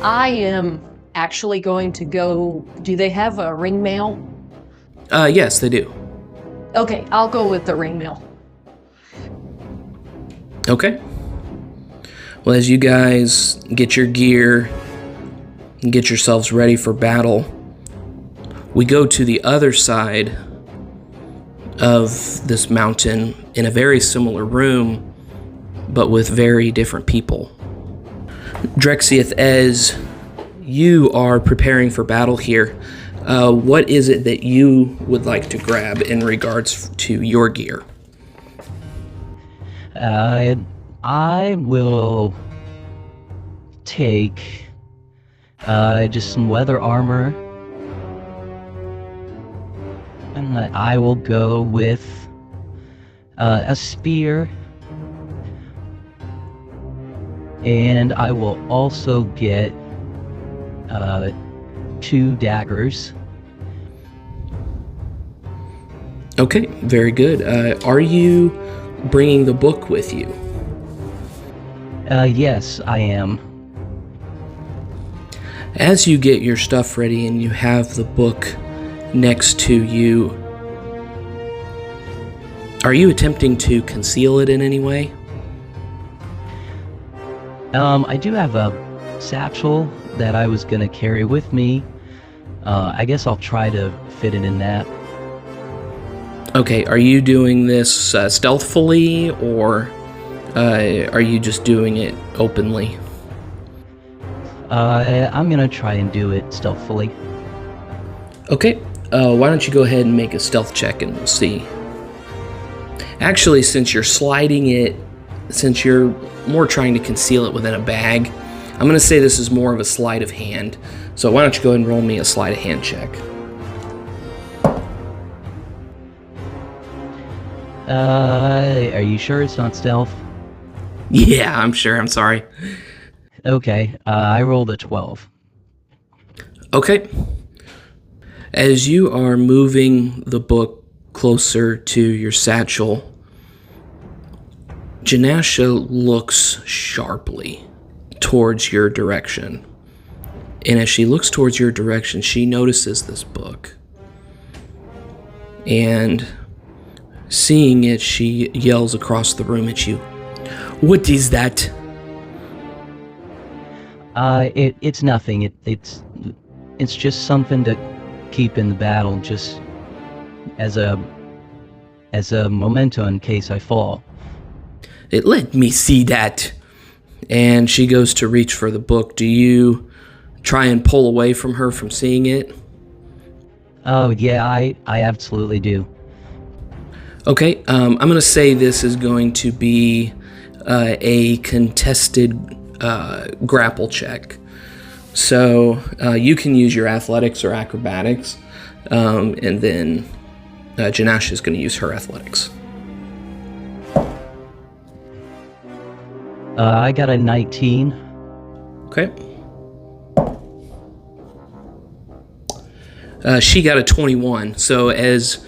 I am actually going to go... Do they have a ring mail? Yes, they do. Okay, I'll go with the ring mail. Okay. Well, as you guys get your gear and get yourselves ready for battle, we go to the other side of this mountain in a very similar room, but with very different people. Drexiath, as you are preparing for battle here, What is it that you would like to grab in regards to your gear? I will take just some leather armor, and I will go with a spear, and I will also get 2 daggers. Okay, very good. Are you bringing the book with you? Yes, I am. As you get your stuff ready and you have the book next to you, are you attempting to conceal it in any way? I do have a satchel that I was gonna carry with me. I guess I'll try to fit it in that. Okay, are you doing this stealthily, or are you just doing it openly? I'm gonna try and do it stealthily. Okay, why don't you go ahead and make a stealth check and we'll see. Actually, since you're sliding it, since you're more trying to conceal it within a bag, I'm going to say this is more of a sleight of hand. So why don't you go ahead and roll me a sleight of hand check. Are you sure it's not stealth? Yeah, I'm sure. I'm sorry. Okay, I rolled a 12. Okay. As you are moving the book closer to your satchel, Janasha looks sharply towards your direction. And as she looks towards your direction, she notices this book. And seeing it, she yells across the room at you. What is that? It's nothing. It's just something to keep in the battle, just as a memento in case I fall. Let me see that. And she goes to reach for the book. Do you try and pull away from her from seeing it? Oh yeah, I absolutely do. Okay, I'm going to say this is going to be a contested grapple check. So you can use your athletics or acrobatics, and then Janash is going to use her athletics. I got a 19. Okay. She got a 21. So as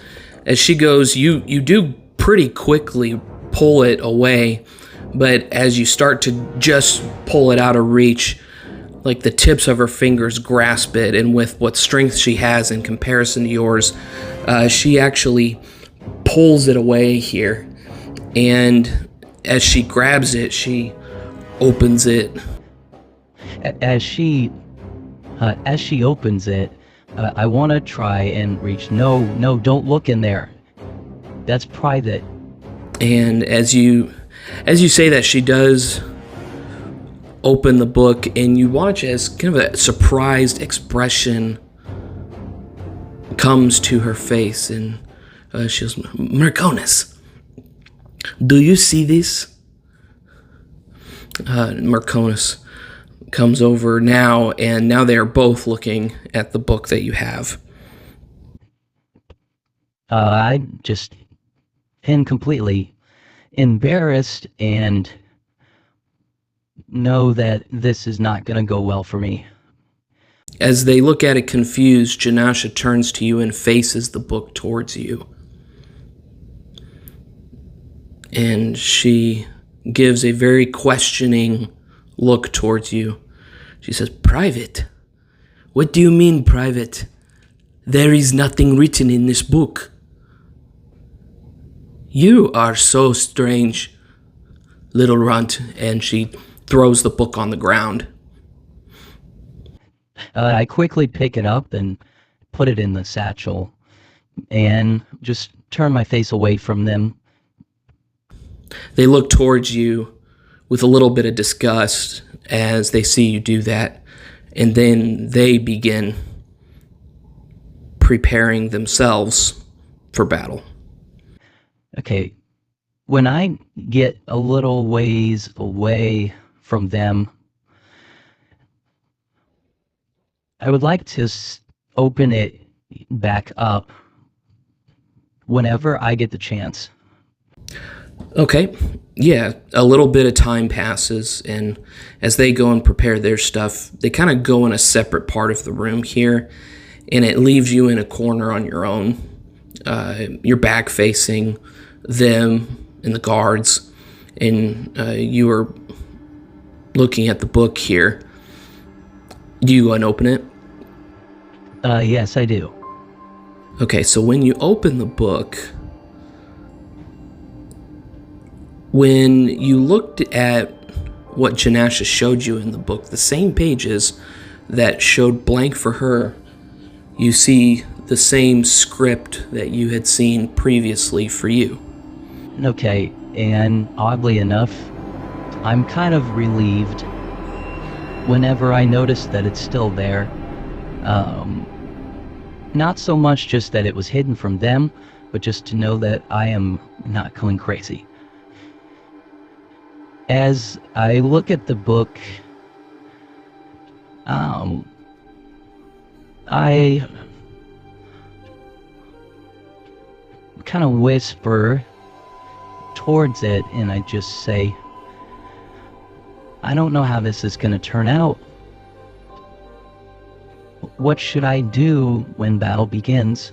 she goes, you do pretty quickly pull it away, but as you start to just pull it out of reach, like the tips of her fingers grasp it, and with what strength she has in comparison to yours, she actually pulls it away here. And as she grabs it, she opens it. As she opens it, I want to try and reach. No, don't look in there. That's private. And as you say that, she does open the book, and you watch as kind of a surprised expression comes to her face, and she goes, Merconis, do you see this? Merconis comes over now, and now they are both looking at the book that you have. I just am completely embarrassed and know that this is not going to go well for me. As they look at it confused, Janasha turns to you and faces the book towards you. And she gives a very questioning look towards you. She says, Private? What do you mean, private? There is nothing written in this book. You are so strange, little runt. And she throws the book on the ground. I quickly pick it up and put it in the satchel and just turn my face away from them. They look towards you with a little bit of disgust as they see you do that, and then they begin preparing themselves for battle. Okay, when I get a little ways away from them, I would like to open it back up whenever I get the chance. Okay, yeah, a little bit of time passes, and as they go and prepare their stuff, they kind of go in a separate part of the room here, and it leaves you in a corner on your own. You're back facing them and the guards, and you are looking at the book here. Do you go and open it? Yes, I do. Okay, so when you open the book, when you looked at what Janasha showed you in the book, the same pages that showed blank for her, you see the same script that you had seen previously for you. Okay, and oddly enough, I'm kind of relieved whenever I notice that it's still there. Not so much just that it was hidden from them, but just to know that I am not going crazy. As I look at the book, I kind of whisper towards it, and I just say, I don't know how this is going to turn out. What should I do when battle begins?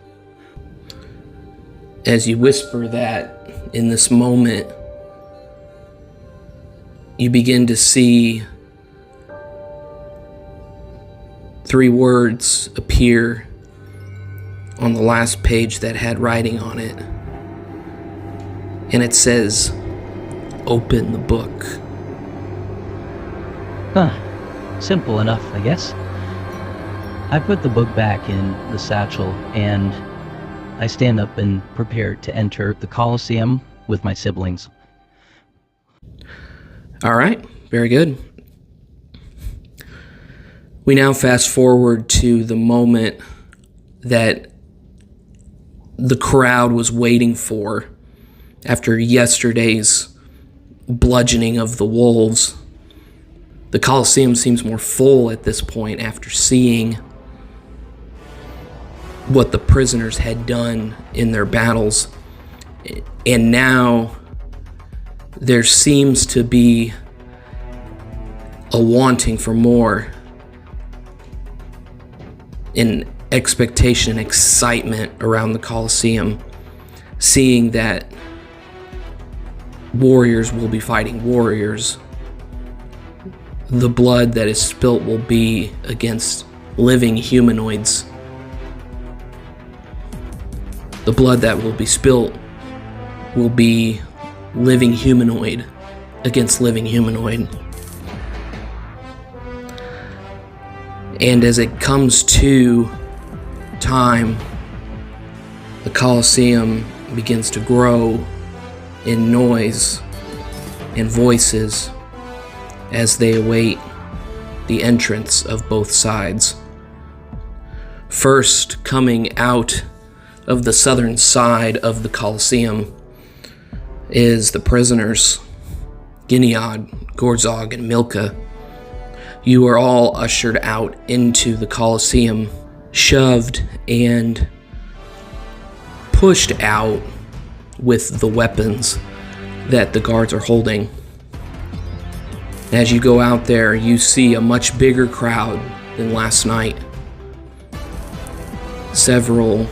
As you whisper that, in this moment, you begin to see 3 words appear on the last page that had writing on it. And it says, "Open the book." Simple enough, I guess. I put the book back in the satchel, and I stand up and prepare to enter the coliseum with my siblings. All right, very good. We now fast forward to the moment that the crowd was waiting for after yesterday's bludgeoning of the wolves. The Coliseum seems more full at this point after seeing what the prisoners had done in their battles. And now there seems to be a wanting for more, an expectation and excitement around the Coliseum, seeing that warriors will be fighting warriors. The blood that is spilt will be against living humanoids. The blood that will be spilt will be living humanoid against living humanoid. And as it comes to time, the Coliseum begins to grow in noise and voices as they await the entrance of both sides. First, coming out of the southern side of the Coliseum is the prisoners, Gineod, Gorzog, and Milcha. You are all ushered out into the Coliseum, shoved and pushed out with the weapons that the guards are holding. As you go out there, you see a much bigger crowd than last night. Several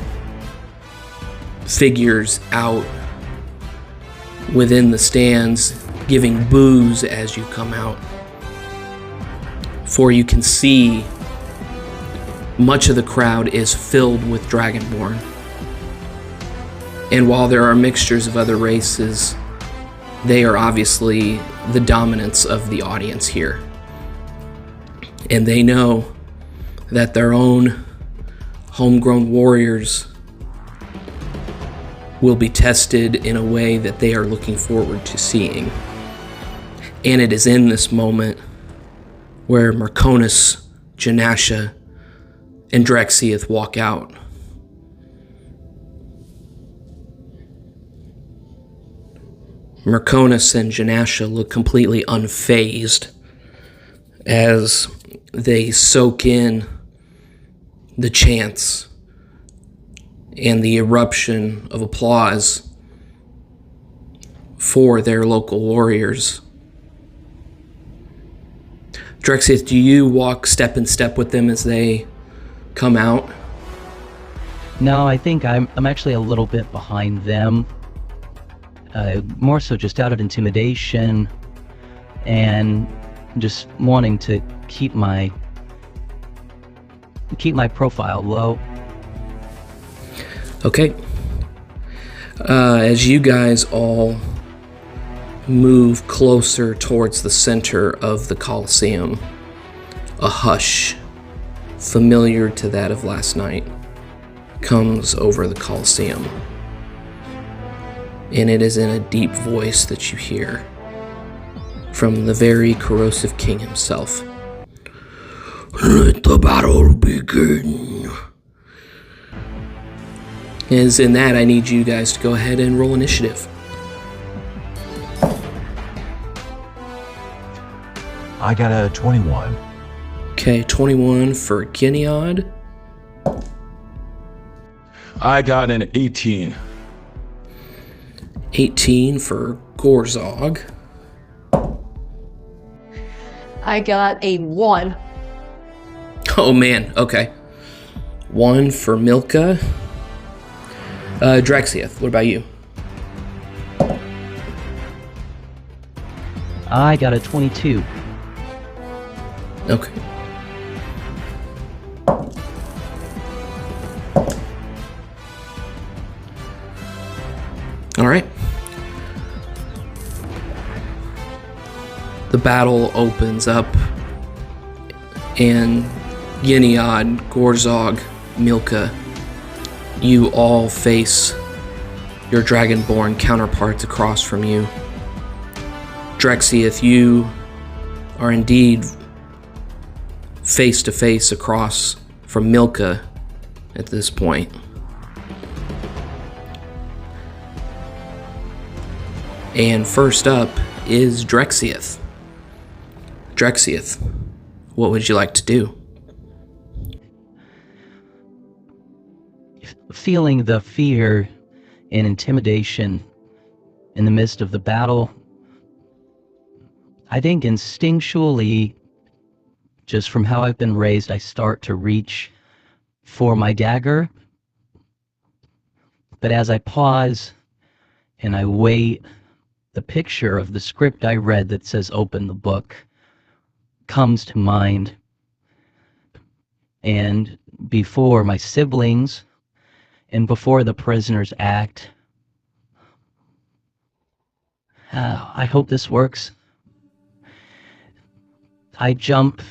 figures out within the stands giving boos as you come out. For you can see much of the crowd is filled with Dragonborn. And while there are mixtures of other races, they are obviously the dominance of the audience here. And they know that their own homegrown warriors will be tested in a way that they are looking forward to seeing. And it is in this moment where Marconis, Janasha, and Drexiath walk out Merconis and Janasha look completely unfazed as they soak in the chants and the eruption of applause for their local warriors. Drexiath, do you walk step in step with them as they come out? No, I think I'm actually a little bit behind them. More so just out of intimidation and just wanting to keep my profile low. Okay. As you guys all move closer towards the center of the coliseum, a hush, familiar to that of last night, comes over the coliseum. And it is in a deep voice that you hear from the very corrosive king himself. Let the battle begin. As in that, I need you guys to go ahead and roll initiative. I got a 21. Okay, 21 for Gineod. I got an 18. 18 for Gorzog. I got a 1. Oh man, okay. 1 for Milcha. Drexiath, what about you? I got a 22. Okay. All right. The battle opens up, and Gineod, Gorzog, Milcha, you all face your dragonborn counterparts across from you. Drexiath, you are indeed face to face across from Milcha at this point. And first up is Drexiath. Drexiath, what would you like to do? Feeling the fear and intimidation in the midst of the battle, I think instinctually, just from how I've been raised, I start to reach for my dagger. But as I pause and I wait, the picture of the script I read that says open the book comes to mind. And before my siblings and before the prisoners act, I hope this works. I jump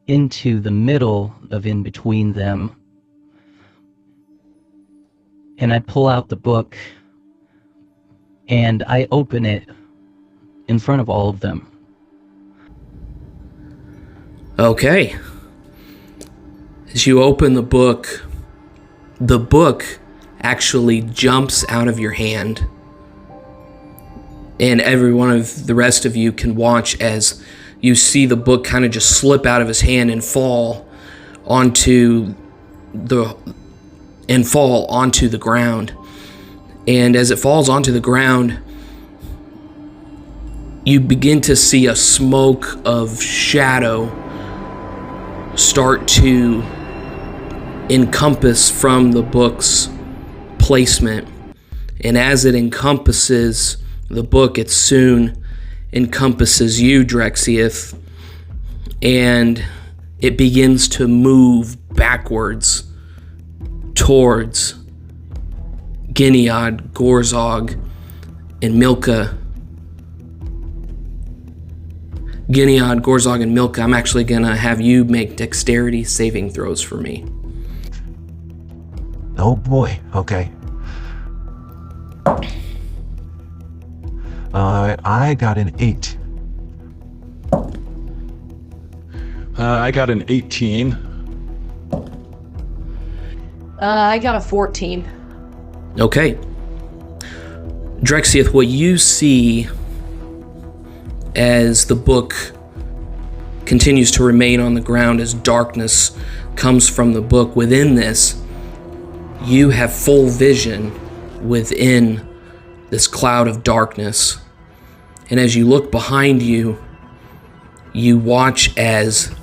into the middle of in between them, and I pull out the book and I open it in front of all of them. Okay. As you open the book actually jumps out of your hand, and every one of the rest of you can watch as you see the book kind of just slip out of his hand and fall onto the ground. And as it falls onto the ground, you begin to see a smoke of shadow start to encompass from the book's placement. And as it encompasses the book, it soon encompasses you, Drexiath, and it begins to move backwards towards Gineod, Gorzog, and Milcha. Gineod, Gorzog, and Milcha, I'm actually going to have you make dexterity saving throws for me. Oh boy, okay. I got an 8. I got an 18. I got a 14. Okay. Drexiath, what you see as the book continues to remain on the ground, as darkness comes from the book, within this, you have full vision within this cloud of darkness. And as you look behind you, you watch as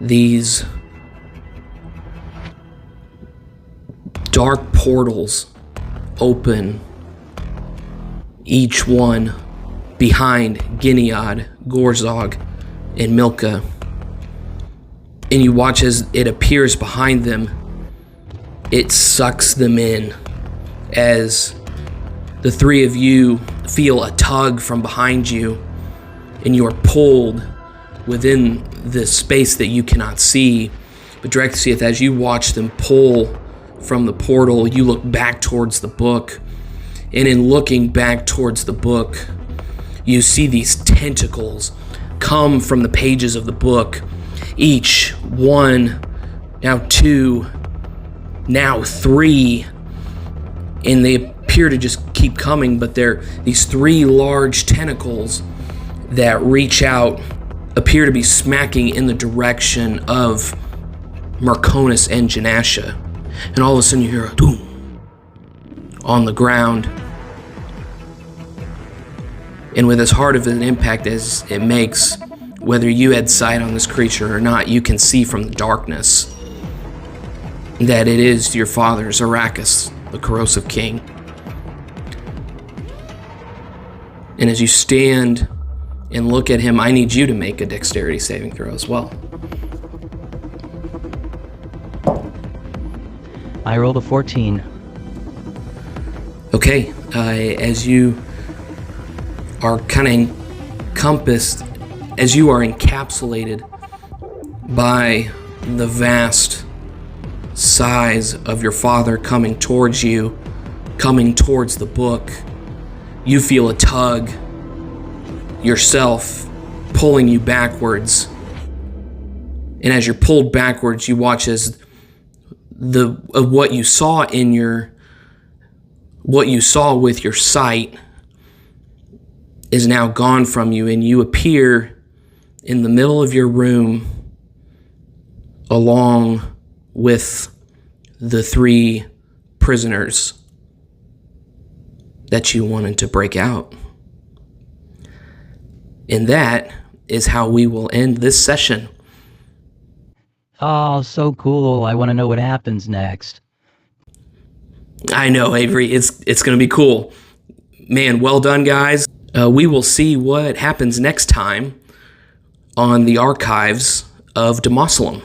these dark portals open, each one behind Gineod, Gorzog, and Milcha. And you watch as it appears behind them. It sucks them in as the three of you feel a tug from behind you, and you are pulled within this space that you cannot see. But Drexiath, as you watch them pull from the portal, you look back towards the book. And in looking back towards the book, you see these tentacles come from the pages of the book. Each one, now two, now three, and they appear to just keep coming, but they're these three large tentacles that reach out, appear to be smacking in the direction of Marconis and Janasha. And all of a sudden you hear a boom on the ground. And with as hard of an impact as it makes, whether you had sight on this creature or not, you can see from the darkness that it is your father, Zorakus, the corrosive king. And as you stand and look at him, I need you to make a dexterity saving throw as well. I rolled a 14. Okay, as you are kind of encompassed, as you are encapsulated by the vast size of your father coming towards you, coming towards the book, you feel a tug yourself pulling you backwards. And as you're pulled backwards, you watch as what you saw with your sight is now gone from you, and you appear in the middle of your room along with the three prisoners that you wanted to break out. And that is how we will end this session. Oh, so cool. I want to know what happens next. I know, Avery. It's going to be cool. Man, well done, guys. We will see what happens next time on the Archives of Domaselum.